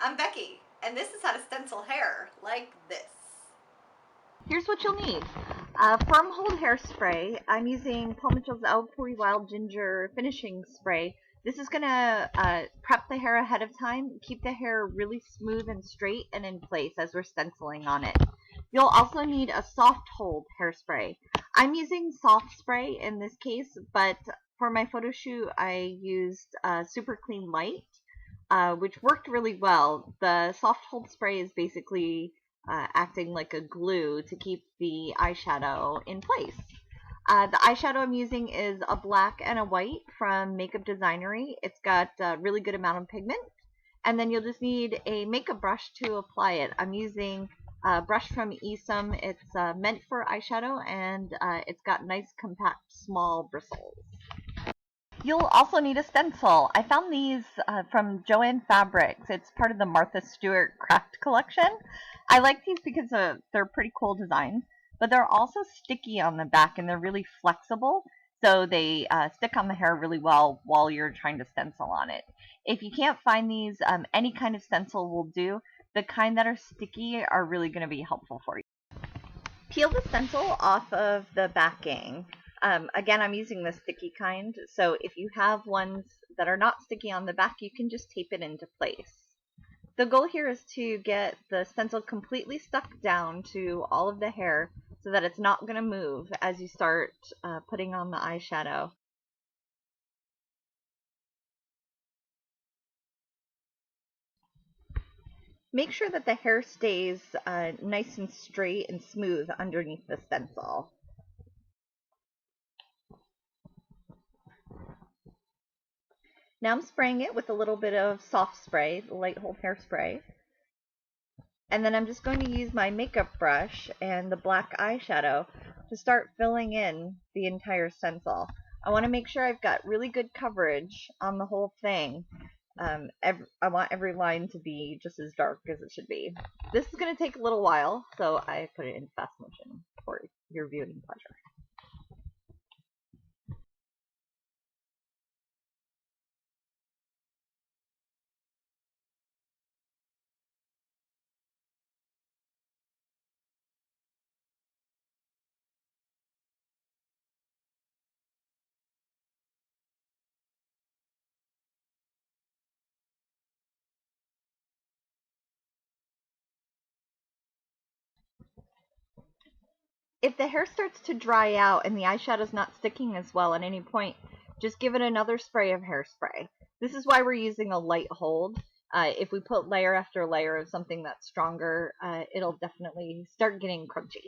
I'm Becky, and this is how to stencil hair like this. Here's what you'll need. Firm hold hairspray. I'm using Paul Mitchell's Alpuri Wild Ginger Finishing Spray. This is going to prep the hair ahead of time, keep the hair really smooth and straight and in place as we're stenciling on it. You'll also need a soft hold hairspray. I'm using soft spray in this case, but for my photo shoot I used Super Clean Light, which worked really well. The soft hold spray is basically acting like a glue to keep the eyeshadow in place. The eyeshadow I'm using is a black and a white from Makeup Designery. It's got a really good amount of pigment. And then you'll just need a makeup brush to apply it. I'm using a brush from Esom. It's meant for eyeshadow, and it's got nice, compact, small bristles. You'll also need a stencil. I found these from Joann Fabrics. It's part of the Martha Stewart craft collection. I like these because they're pretty cool designs, but they're also sticky on the back and they're really flexible, so they stick on the hair really well while you're trying to stencil on it. If you can't find these, any kind of stencil will do. The kind that are sticky are really going to be helpful for you. Peel the stencil off of the backing. Again, I'm using the sticky kind, so if you have ones that are not sticky on the back, you can just tape it into place. The goal here is to get the stencil completely stuck down to all of the hair so that it's not going to move as you start putting on the eyeshadow. Make sure that the hair stays nice and straight and smooth underneath the stencil. Now I'm spraying it with a little bit of soft spray, the light hold hairspray. And then I'm just going to use my makeup brush and the black eyeshadow to start filling in the entire stencil. I want to make sure I've got really good coverage on the whole thing. I want every line to be just as dark as it should be. This is going to take a little while, so I put it in fast motion for your viewing pleasure. If the hair starts to dry out and the eyeshadow's not sticking as well at any point, just give it another spray of hairspray. This is why we're using a light hold. If we put layer after layer of something that's stronger, it'll definitely start getting crunchy.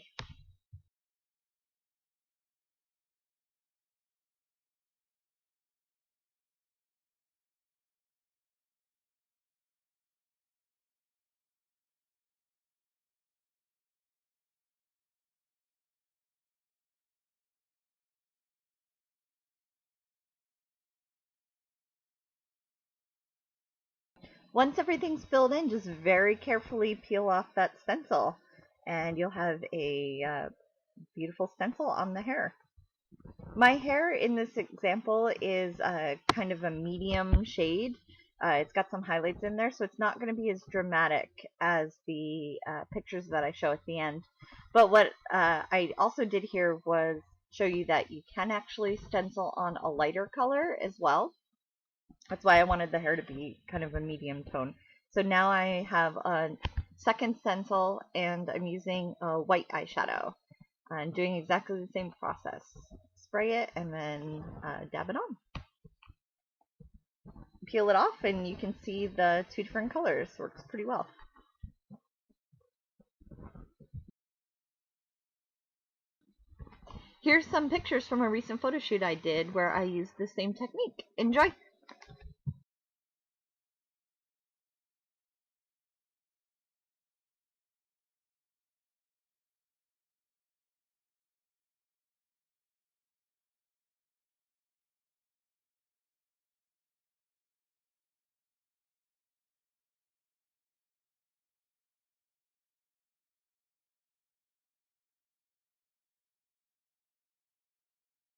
Once everything's filled in, just very carefully peel off that stencil, and you'll have a beautiful stencil on the hair. My hair in this example is kind of a medium shade. It's got some highlights in there, so it's not going to be as dramatic as the pictures that I show at the end. But what I also did here was show you that you can actually stencil on a lighter color as well. That's why I wanted the hair to be kind of a medium tone. So now I have a second stencil, and I'm using a white eyeshadow. I'm doing exactly the same process. Spray it and then dab it on. Peel it off and you can see the two different colors. Works pretty well. Here's some pictures from a recent photo shoot I did where I used the same technique. Enjoy!